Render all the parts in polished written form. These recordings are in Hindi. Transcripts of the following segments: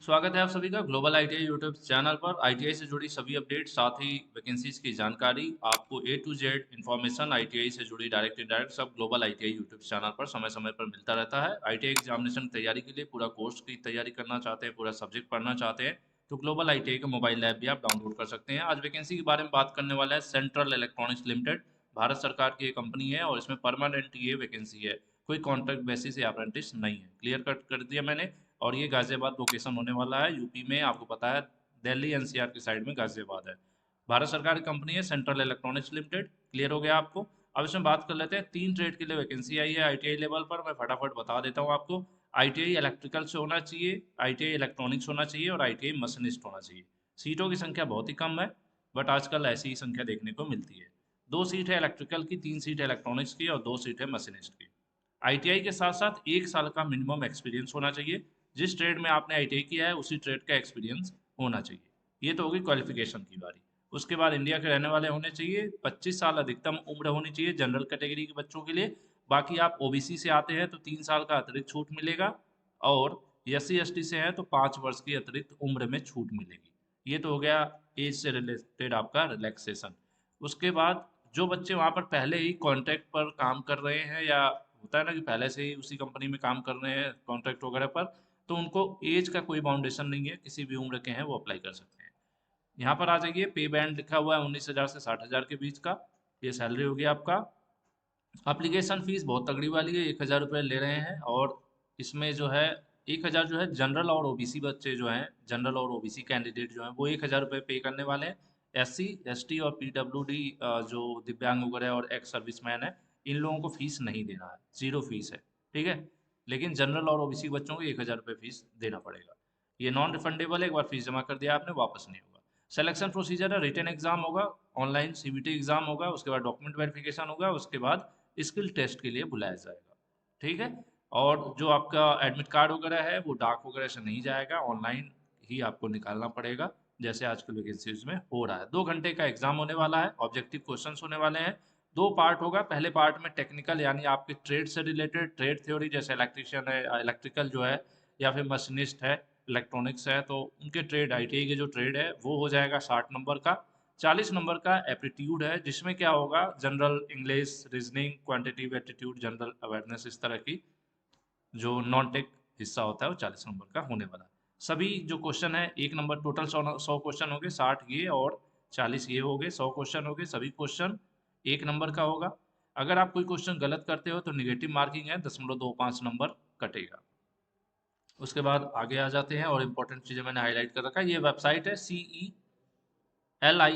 स्वागत है आप सभी का ग्लोबल आईटीआई यूट्यूब चैनल पर। आईटीआई से जुड़ी सभी अपडेट, साथ ही वैकेंसीज की जानकारी, आपको ए टू जेड इन्फॉर्मेशन आईटीआई से जुड़ी डायरेक्ट इनडायरेक्ट सब ग्लोबल आईटीआई यूट्यूब चैनल पर समय समय पर मिलता रहता है। आईटीआई एग्जामिनेशन की तैयारी के लिए, पूरा कोर्स की तैयारी करना चाहते हैं, पूरा सब्जेक्ट पढ़ना चाहते हैं, तो ग्लोबल आईटीआई का मोबाइल ऐप भी आप डाउनलोड कर सकते हैं। आज वैकेंसी के बारे में बात करने वाला है सेंट्रल इलेक्ट्रॉनिक्स लिमिटेड। भारत सरकार की एक कंपनी है और इसमें परमानेंट ये वैकेंसी है, कोई कॉन्ट्रैक्ट बेसिस या अप्रेंटिस नहीं है। क्लियर कट कर दिया मैंने। और ये गाजियाबाद लोकेशन होने वाला है, यूपी में, आपको पता है दिल्ली एनसीआर की साइड में गाजियाबाद है। भारत सरकार की कंपनी है सेंट्रल इलेक्ट्रॉनिक्स लिमिटेड। क्लियर हो गया आपको। अब इसमें बात कर लेते हैं, 3 ट्रेड के लिए वैकेंसी आई है आईटीआई लेवल पर। मैं फटाफट बता देता हूँ आपको। आईटीआई इलेक्ट्रिकल से होना चाहिए, आईटीआई इलेक्ट्रॉनिक्स होना चाहिए और आईटीआई मशीनिस्ट होना चाहिए। सीटों की संख्या बहुत ही कम है, बट आजकल ऐसी ही संख्या देखने को मिलती है। 2 सीट है इलेक्ट्रिकल की, 3 सीट है इलेक्ट्रॉनिक्स की और 2 सीट है मशीनिस्ट की। आईटीआई के साथ साथ 1 साल का मिनिमम एक्सपीरियंस होना चाहिए। जिस ट्रेड में आपने आईटीआई किया है उसी ट्रेड का एक्सपीरियंस होना चाहिए। ये तो होगी क्वालिफिकेशन की बारी। उसके बाद इंडिया के रहने वाले होने चाहिए, 25 साल अधिकतम उम्र होनी चाहिए जनरल कैटेगरी के बच्चों के लिए। बाकी आप ओबीसी से आते हैं तो 3 साल का अतिरिक्त छूट मिलेगा, और एससी एसटी से हैं तो 5 वर्ष की अतिरिक्त उम्र में छूट मिलेगी। ये तो हो गया एज से रिलेटेड आपका रिलैक्सेशन। उसके बाद जो बच्चे वहाँ पर पहले ही कॉन्ट्रैक्ट पर काम कर रहे हैं, या होता है ना कि पहले से ही उसी कंपनी में काम कर रहे हैं कॉन्ट्रैक्ट वगैरह पर, तो उनको एज का कोई बाउंडेशन नहीं है, किसी भी उम्र के हैं वो अप्लाई कर सकते हैं। यहाँ पर आ जाइए, पे बैंड लिखा हुआ है 19,000 से 60,000 के बीच का। ये सैलरी होगी आपका। एप्लीकेशन फीस बहुत तगड़ी वाली है, 1,000 रुपये ले रहे हैं। और इसमें जो है 1,000 जो है जनरल और ओबीसी बच्चे जो हैं, जनरल और ओबीसी कैंडिडेट जो हैं वो 1,000 रुपये पे करने वाले हैं। एससी एसटी और पीडब्ल्यूडी जो दिव्यांग वगैरह और एक्स सर्विसमैन है, इन लोगों को फीस नहीं देना है, जीरो फीस है। ठीक है। लेकिन जनरल और ओबीसी बच्चों को 1,000 रुपये फीस देना पड़ेगा। ये नॉन रिफंडेबल है, एक बार फीस जमा कर दिया आपने वापस नहीं होगा। सिलेक्शन प्रोसीजर है, रिटन एग्जाम होगा, ऑनलाइन सीबीटी एग्जाम होगा, उसके बाद डॉक्यूमेंट वेरिफिकेशन होगा, उसके बाद स्किल टेस्ट के लिए बुलाया जाएगा। ठीक है। और जो आपका एडमिट कार्ड वगैरह है वो डाक वगैरह से नहीं जाएगा, ऑनलाइन ही आपको निकालना पड़ेगा, जैसे आजकल वैकेंसीज में हो रहा है। 2 घंटे का एग्जाम होने वाला है, ऑब्जेक्टिव क्वेश्चंस होने वाले हैं। 2 पार्ट होगा। पहले पार्ट में टेक्निकल यानी आपके ट्रेड से रिलेटेड ट्रेड थ्योरी, जैसे इलेक्ट्रिशियन है, इलेक्ट्रिकल जो है, या फिर मशीनिस्ट है, इलेक्ट्रॉनिक्स है, तो उनके ट्रेड, आईटीआई के जो ट्रेड है वो हो जाएगा 60 नंबर का। 40 नंबर का एप्टीट्यूड है, जिसमें क्या होगा, general English, reasoning, quantitative aptitude, general awareness, इस तरह की जो नॉन टेक हिस्सा होता है वो 40 नंबर का होने वाला है। सभी जो क्वेश्चन है, 1 नंबर, टोटल 100 क्वेश्चन हो गए, 60 ये और 40 ये हो गए, 100 क्वेश्चन हो गए। सभी क्वेश्चन 1 नंबर का होगा। अगर आप कोई क्वेश्चन गलत करते हो तो निगेटिव मार्किंग है, 0.25 नंबर कटेगा। उसके बाद आगे आ जाते हैं, और इम्पोर्टेंट चीज़ें मैंने हाईलाइट कर रखा है। ये वेबसाइट है CELI,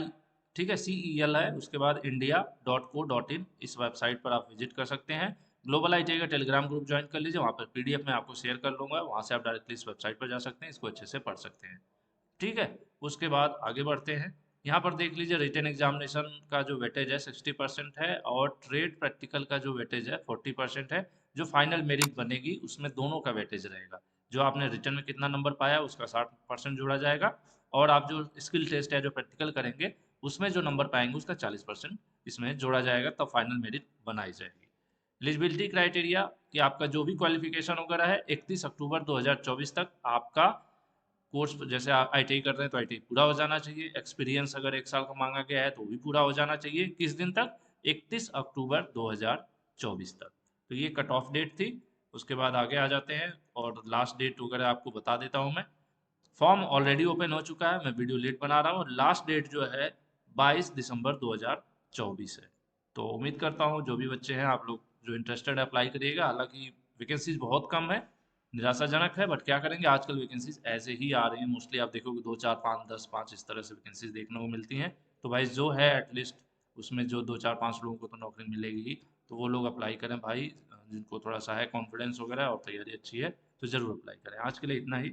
ठीक है, CEL है। उसके बाद india.co.in, इस वेबसाइट पर आप विजिट कर सकते हैं। ग्लोबल आईटीआई का टेलीग्राम ग्रुप ज्वाइन कर लीजिए, वहाँ पर पीडीएफ मैं आपको शेयर कर लूँगा, वहाँ से आप डायरेक्टली इस वेबसाइट पर जा सकते हैं, इसको अच्छे से पढ़ सकते हैं। ठीक है। उसके बाद आगे बढ़ते हैं। यहाँ पर देख लीजिए, रिटन एग्जामिनेशन का जो वेटेज है 60% है, और ट्रेड प्रैक्टिकल का जो वेटेज है 40% है। जो फाइनल मेरिट बनेगी उसमें दोनों का वेटेज रहेगा। जो आपने रिटर्न में कितना नंबर पाया उसका 60% जोड़ा जाएगा, और आप जो स्किल टेस्ट है, जो प्रैक्टिकल करेंगे, उसमें जो नंबर पाएंगे उसका 40% इसमें जोड़ा जाएगा, तब फाइनल मेरिट बनाई जाएगी। एलिजिबिलिटी क्राइटेरिया कि आपका जो भी क्वालिफिकेशन वगैरह है, 31 अक्टूबर 2024 तक आपका कोर्स, जैसे आप आईटीआई कर रहे हैं तो आईटीआई पूरा हो जाना चाहिए। एक्सपीरियंस अगर 1 साल का मांगा गया है तो वो भी पूरा हो जाना चाहिए। किस दिन तक? 31 अक्टूबर 2024 तक। तो ये कट ऑफ डेट थी। उसके बाद आगे आ जाते हैं, और लास्ट डेट वगैरह आपको बता देता हूँ मैं। फॉर्म ऑलरेडी ओपन हो चुका है, मैं वीडियो लेट बना रहा हूँ। लास्ट डेट जो है 22 दिसंबर 2024 है। तो उम्मीद करता हूँ जो भी बच्चे हैं, आप लोग जो इंटरेस्टेड है अप्लाई करिएगा। हालांकि वैकेंसीज बहुत कम है, निराशाजनक है, बट क्या करेंगे, आजकल वैकेंसीज ऐसे ही आ रही हैं। मोस्टली आप देखोगे 2 4 5 10 5 इस तरह से वैकेंसीज देखने को मिलती हैं। तो भाई जो है एटलीस्ट उसमें जो 2 4 5 लोगों को तो नौकरी मिलेगी ही, तो वो लोग अप्लाई करें भाई, जिनको थोड़ा सा है कॉन्फिडेंस वगैरह और तैयारी अच्छी है, तो ज़रूर अप्लाई करें। आज के लिए इतना ही।